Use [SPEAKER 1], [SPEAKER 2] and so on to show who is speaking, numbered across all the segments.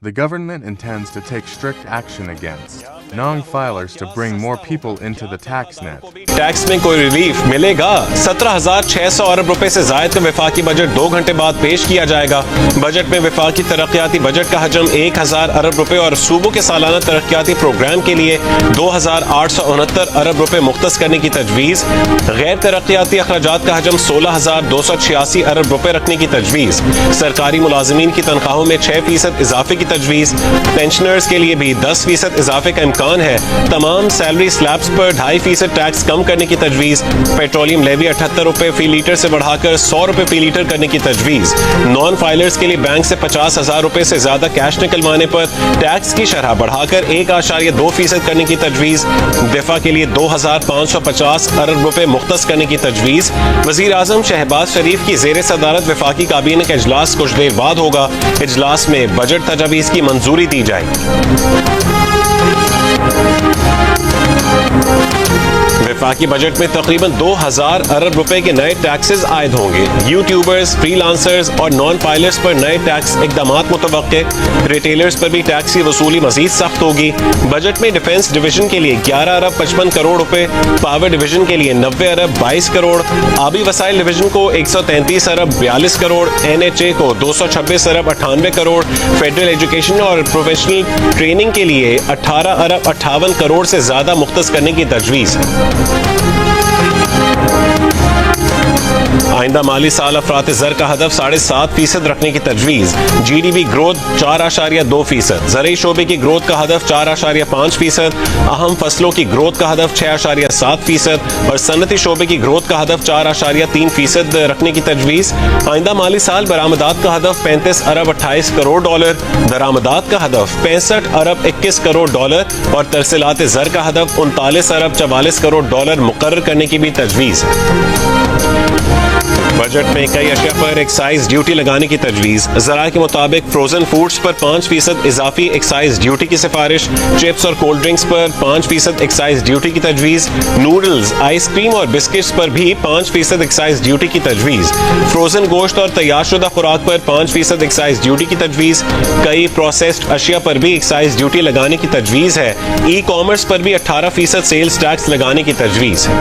[SPEAKER 1] The government intends to take strict action against non-filers to bring more people into the tax net.
[SPEAKER 2] Tax में कोई relief मिलेगा? 17,600 अरब रुपए से जायद का वफाकी बजट 2 घंटे बाद पेश किया जाएगा। बजट में वफाकी तरक्याती बजट का हजम 1,000 अरब रुपए और सूबों के सालाना तरक्याती प्रोग्राम के लिए 2,869 अरब रुपए मुख्तस करने की तजवीज़। गैर तरक्याती अखराजात का हजम 16,286 अरब रुपए रखने की तजवीज़। सरकारी मुलाजिमीन की तनख्वाहों में 6% इजाफे की तजवीज़। पेंशनर्स के लिए भी 10% इजाफे का इम्कान है। तमाम सैलरी स्लैब्स पर 2.5% टैक्स कम करने की तजवीज़। पेट्रोलियम लेवी 78 रुपए फी लीटर से बढ़ाकर 100 रुपए फी लीटर करने की तजवीज़। नॉन फाइलर्स के लिए बैंक से 50,000 रुपए से ज्यादा कैश निकलवाने पर टैक्स की शरह बढ़ाकर 1.2% करने की तजवीज़। दिफा के लिए 2,550 अरब रुपए मुख्तस करने की तजवीज़। वज़ीर आज़म शहबाज शरीफ की ज़ेर सदारत वफाकी काबीना का इजलास कुछ देर बाद होगा। इजलास में बजट तजावीज़ की मंजूरी दी जाएगी। वफाकी बजट में तकरीबन 2,000 अरब रुपए के नए टैक्सेस आयद होंगे। यूट्यूबर्स, फ्रीलांसर्स और नॉन फाइलर्स पर नए टैक्स इक़दामात मुतवक्के। रिटेलर्स पर भी टैक्स की वसूली मजीद सख्त होगी। बजट में डिफेंस डिवीजन के लिए 11 अरब 55 करोड़ रुपए, पावर डिवीजन के लिए 90 अरब 22 करोड़, आबी वसाइल डिवीजन को 133 अरब 42 करोड़, NHA को 226 अरब 98 करोड़, फेडरल एजुकेशन और प्रोफेशनल ट्रेनिंग के लिए 18 अरब 58 करोड़ से ज्यादा मुख्तस करने की तजवीज़ है। आइंदा माली साल अफरात ज़र का हदफ 7.5% रखने की तजवीज़। GDP ग्रोथ 4.2%, ज़रूरी शोबे की ग्रोथ का हदफ 4.5%, अहम फसलों की ग्रोथ का हदफ 6.7% और सनती शोबे की ग्रोथ का हदफ 4.3% रखने की तजवीज़। आइंदा माली साल बरामदात का हदफ 35 अरब 28 करोड़ डॉलर, दरामदात का हदफ 65 अरब 21 करोड़ डॉलर और तरसीलात ज़र का हदफ 39 अरब 44 करोड़ डॉलर मुकर्रर करने की भी तजवीज़ है। बजट में कई अशिया पर एक्साइज ड्यूटी लगाने की तजवीज़। ज़रा के मुताबिक फ्रोजन फूड्स पर 5% इजाफी एक्साइज ड्यूटी की सिफारिश। चिप्स और कोल्ड ड्रिंक्स पर 5% एक्साइज ड्यूटी की तजवीज़। नूडल्स, आइसक्रीम और बिस्किट्स पर भी 5% एक्साइज ड्यूटी की तजवीज़। फ्रोजन गोश्त और तैयारशुदा खुराक पर 5% एक्साइज ड्यूटी की तजवीज़। कई प्रोसेस्ड अशिया पर भी एक्साइज ड्यूटी लगाने की तजवीज़ है। ई कॉमर्स पर भी 18% सेल्स टैक्स लगाने की तजवीज़ है।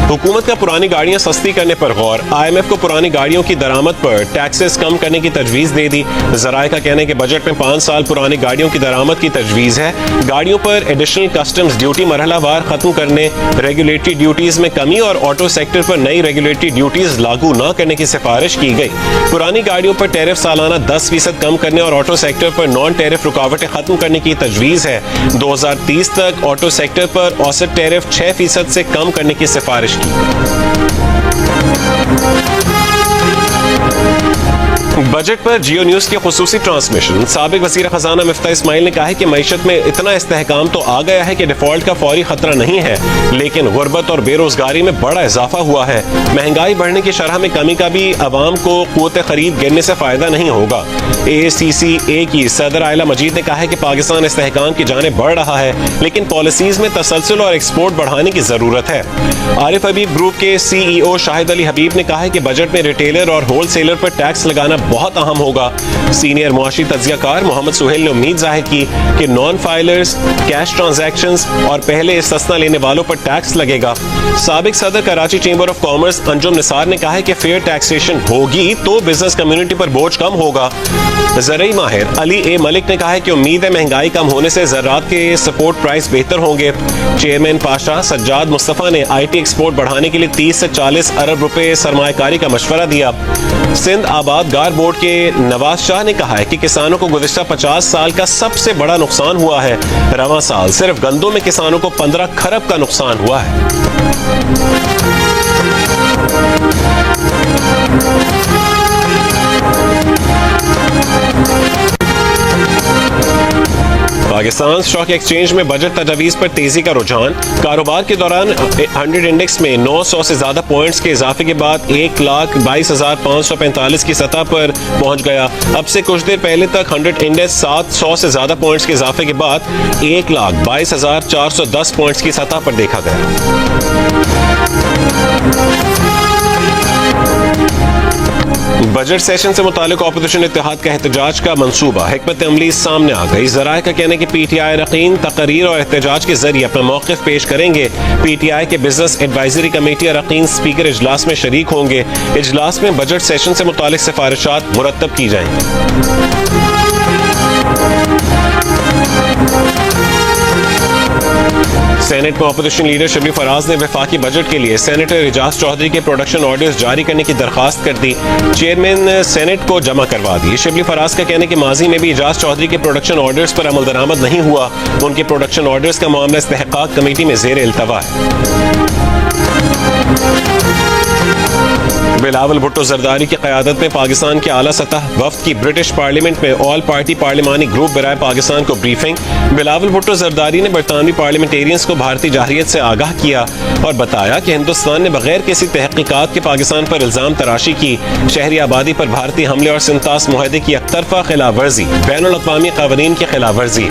[SPEAKER 2] हुकूमत का पुरानी गाड़ियां सस्ती करने पर गौर। IMF को पुरानी गाड़ियों की दरामद पर टैक्सेस कम करने की तजवीज़ दे दी। ज़राए का कहना है कि बजट में 5 साल पुरानी गाड़ियों की दरामद की तजवीज़ है। गाड़ियों पर एडिशनल कस्टम्स ड्यूटी मरहलावार खत्म करने, रेगुलेटरी ड्यूटीज में कमी और ऑटो सेक्टर पर नई रेगुलेटरी ड्यूटीज लागू न करने की सिफारिश की गई। पुरानी गाड़ियों पर टैरिफ सालाना 10% कम करने और ऑटो सेक्टर पर नॉन टैरिफ रुकावटें खत्म करने की तजवीज़ है। 2030 तक ऑटो सेक्टर पर औसत टैरिफ 6% से कम करने की सिफारिश की। बजट पर जियो न्यूज़ के खुसूसी ट्रांसमिशन। साबिक वज़ीर ख़ज़ाना मिफ्ता इस्माइल ने कहा है कि मईशत में इतना इस्तेहकाम तो आ गया है कि डिफ़ॉल्ट का फौरी खतरा नहीं है, लेकिन गुर्बत और बेरोजगारी में बड़ा इजाफा हुआ है। महंगाई बढ़ने की शरह में कमी का भी अवाम को क़ुव्वत खरीद गिरने से फ़ायदा नहीं होगा। ACCA की सदर आयला मजीद ने कहा है कि पाकिस्तान इस्तेहकाम की जानिब बढ़ रहा है, लेकिन पॉलिसीज़ में तसलसल और एक्सपोर्ट बढ़ाने की ज़रूरत है। आरिफ हबीब ग्रुप के CEO शाहिद अली हबीब ने कहा है कि बजट में रिटेलर और होल सेलर पर टैक्स लगाना बहुत अहम होगा। सीनियर मुआशी तज्जियाकार मोहम्मद सुहेल ने उम्मीद जाहिर की कि नॉन फाइलर्स, कैश ट्रांजैक्शंस और पहले इस्तिस्ना लेने वालों पर टैक्स लगेगा। साबिक सदर Karachi chamber of commerce Anjum Nisar ने कहा है कि फेयर टैक्सेशन होगी तो बिजनेस कम्युनिटी पर बोझ कम होगा। ज़रई माहिर अली ए मलिक ने कहा है कि उम्मीद है महंगाई कम होने से ज़राअत के सपोर्ट प्राइस बेहतर होंगे। चेयरमैन पाशा सज्जाद मुस्तफ़ा ने IT एक्सपोर्ट बढ़ाने के लिए 30 से 40 अरब रुपए सरमायाकारी का मशवरा दिया। सिंध आबाद गार बोर्ड के नवाज शाह ने कहा है कि किसानों को गुज़िश्ता 50 साल का सबसे बड़ा नुकसान हुआ है। रवां साल सिर्फ गंदों में किसानों को 15 खरब का नुकसान हुआ है। पाकिस्तान स्टॉक एक्सचेंज में बजट तजवीज़ पर तेजी का रुझान। कारोबार के दौरान 100 इंडेक्स में 900 से ज्यादा पॉइंट्स के इजाफे के बाद 1,22,545 की सतह पर पहुंच गया। अब से कुछ देर पहले तक 100 इंडेक्स 700 से ज्यादा पॉइंट्स के इजाफे के बाद 1,22,410 पॉइंट्स की सतह पर देखा गया। बजट सेशन से मुतालिक अपोजिशन इत्तेहाद का एहतजाज का मंसूबा हिकमत अमली सामने आ गई। ज़राए का कहना है कि PTI अरकान तकरीर और एहतजाज के जरिए अपना मौक़िफ़ पेश करेंगे। PTI के बिजनेस एडवाइजरी कमेटी अरकान स्पीकर इजलास में शरीक होंगे। इजलास में बजट सेशन से मुतालिक सिफारिशात मुरतब की जाएंगी। सेनेट में अपोजिशन लीडर शबली फराज ने वफाकी बजट के लिए सेनेटर एजाज चौधरी के प्रोडक्शन ऑर्डर्स जारी करने की दरखास्त कर दी। चेयरमैन सेनेट को जमा करवा दी। शबली फराज का कहना है कि माजी में भी एजाज चौधरी के प्रोडक्शन ऑर्डर्स पर अमल दरामद नहीं हुआ। उनके प्रोडक्शन ऑर्डर्स का मामला इस्तेहकाक कमेटी में ज़ेर इल्तवा है। बिलावल भुट्टो जरदारी की क़यादत में पाकिस्तान के आला सतह वफ्द की ब्रिटिश पार्लियामेंट में ऑल पार्टी पार्लिमानी ग्रुप बराए पाकिस्तान को ब्रीफिंग। बिलावल भुट्टो जरदारी ने बरतानवी पार्लियामेंटेरियंस को भारतीय जाहिरियत से आगाह किया और बताया कि हिंदुस्तान ने बगैर किसी तहकीकात के पाकिस्तान पर इल्जाम तराशी की, शहरी आबादी पर भारतीय हमले और सिंतास मुआहदे की एकतरफा खिलाफ वर्जी बैनुल अक़वामी क़वानीन की खिलाफ वर्जी है।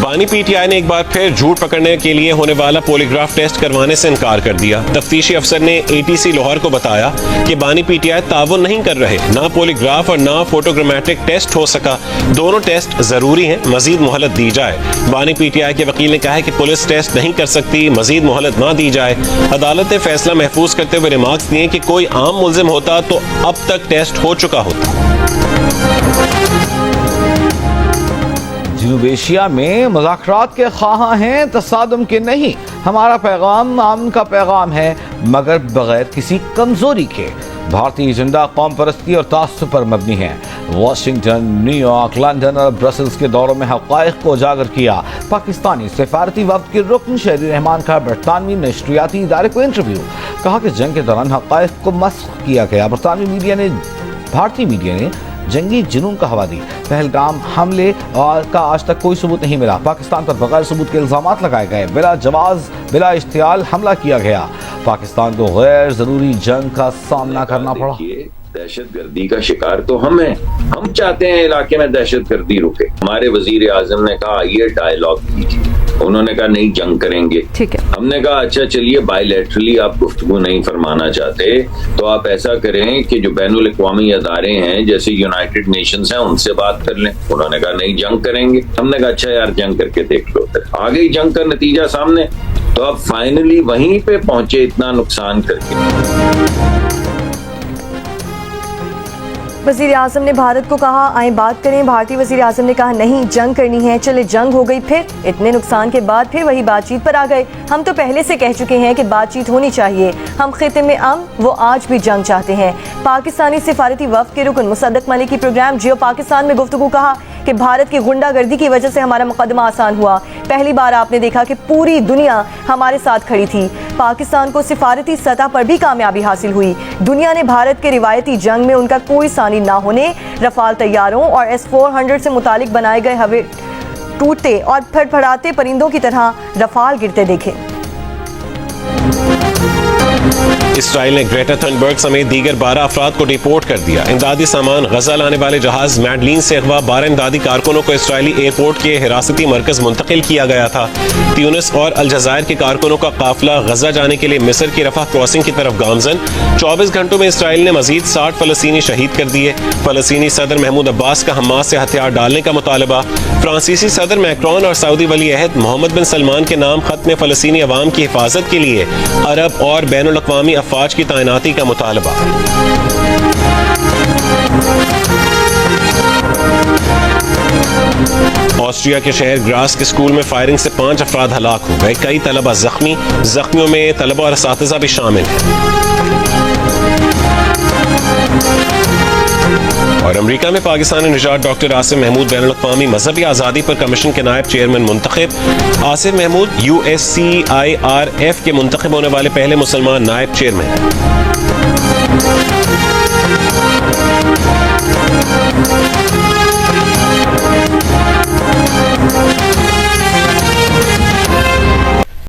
[SPEAKER 2] बानी PTI ने एक बार फिर झूठ पकड़ने के लिए होने वाला पॉलीग्राफ टेस्ट करवाने से इनकार कर दिया। तफ्तीशी अफसर ने ATC लाहौर को बताया कि बानी PTI ताउन नहीं कर रहे। ना पॉलीग्राफ और ना फोटोग्रामेट्रिक टेस्ट हो सका। दोनों टेस्ट जरूरी हैं, मजीद मोहलत दी जाए। बानी PTI के वकील ने कहा है कि पुलिस टेस्ट नहीं कर सकती, मजीद मोहलत ना दी जाए। अदालत ने फैसला महफूज करते हुए रिमार्क्स दिए कि कोई आम मुल्जिम होता तो अब तक टेस्ट हो चुका होता।
[SPEAKER 3] जनूब एशिया में मुज़ाकरात के ख्वाह हैं, तसादुम के नहीं। हमारा पैगाम अमन का पैगाम है, मगर बगैर किसी कमजोरी के। भारतीय एजेंडा कौम परस्ती और तासुब पर मबनी है। वाशिंगटन, न्यूयॉर्क, लंदन और ब्रसल्स के दौरों में हक़ाइक़ को उजागर किया। पाकिस्तानी सफारती वफ़द के रुकन शहरी रहमान का बरतानवी नशरियाती इदारे को इंटरव्यू। कहा कि जंग के दौरान हक़ाइक़ को मस्ख़ किया गया। भारतीय मीडिया ने जंगी जुनून का हवा दी। पहलगाम हमले का आज तक कोई सबूत नहीं मिला। पाकिस्तान पर बगैर सबूत के इल्जामात लगाए गए। बिला जवाज, बिला इश्तियाल हमला किया गया। पाकिस्तान को गैर जरूरी जंग का सामना करना पड़ा।
[SPEAKER 4] दहशतगर्दी का शिकार तो हम हैं। हम चाहते हैं इलाके में दहशतगर्दी रुके। हमारे वजीर आजम ने कहा ये डायलॉग कीजिए। उन्होंने कहा नहीं जंग करेंगे। ठीक है। हमने कहा अच्छा चलिए बायलैटरली आप गुफ्तगू नहीं फरमाना चाहते तो आप ऐसा करें कि जो बैनुल अक़वामी अदारे हैं जैसे यूनाइटेड नेशंस हैं उनसे बात कर लें। उन्होंने कहा नहीं जंग करेंगे। हमने कहा अच्छा यार जंग करके देख लो। आ गई जंग का नतीजा सामने। तो अब फाइनली वहीं पे पहुंचे इतना नुकसान करके।
[SPEAKER 5] वज़ीर आज़म ने भारत को कहा आए बात करें। भारतीय वज़ीर आज़म ने कहा नहीं जंग करनी है। चले जंग हो गई, फिर इतने नुकसान के बाद फिर वही बातचीत पर आ गए। हम तो पहले से कह चुके हैं कि बातचीत होनी चाहिए। हम खिते में वो आज भी जंग चाहते हैं। पाकिस्तानी सिफारती वफ़द के रुकन मुसद्दक मलिक की प्रोग्राम जियो पाकिस्तान में गुफ्तगू कहा कि भारत की गुंडागर्दी की वजह से हमारा मुकदमा आसान हुआ। पहली बार आपने देखा कि पूरी दुनिया हमारे साथ खड़ी थी। पाकिस्तान को सिफारती सतह पर भी कामयाबी हासिल हुई। दुनिया ने भारत के रिवायती जंग में उनका कोई सानी ना होने, रफाल तैयारों और S-400 से मुतालिक बनाए गए हवे टूटते और फड़फड़ाते परिंदों की तरह रफाल गिरते देखे।
[SPEAKER 2] इसराइल ने ग्रेटा थनबर्ग समेत दीगर 12 अफराद को डिपोर्ट कर दिया। इमदादी सामान गजा लाने वाले जहाज मैडलीन से अगवा 12 इमदादी कारकुनों को इसराइली एयरपोर्ट के हिरासती मरकज मुंतकिल किया गया था। ट्यूनिस और अलजायर के कारकुनों का काफिला गजा जाने के लिए मिस्र की रफा क्रॉसिंग की तरफ गामजन। 24 घंटों में इसराइल ने मजीद 60 फलस्तीनी शहीद कर दिए। फलस्तीनी सदर महमूद अब्बास का हमास से हथियार डालने का मुतालबा। फ्रांसीसी सदर मैक्रोन और सऊदी वली अहद मोहम्मद बिन सलमान के नाम खत में फलस्तीनी अवाम की हिफाजत के लिए अरब और बैनुल अक़वामी अफवाज की तैनाती का मुतालबा। ऑस्ट्रिया के शहर ग्रास के स्कूल में फायरिंग से 5 अफराद हलाक हो गए। कई तलबा जख्मी। जख्मियों में तलबा और असातिज़ा भी शामिल हैं। और अमेरिका में पाकिस्तानी निजात डॉक्टर आसिफ महमूद बैनुल अक़वामी मजहबी आज़ादी पर कमीशन के नायब चेयरमैन मुंतखब। आसिफ महमूद USCIRF के मुंतखब होने वाले पहले मुसलमान नायब चेयरमैन।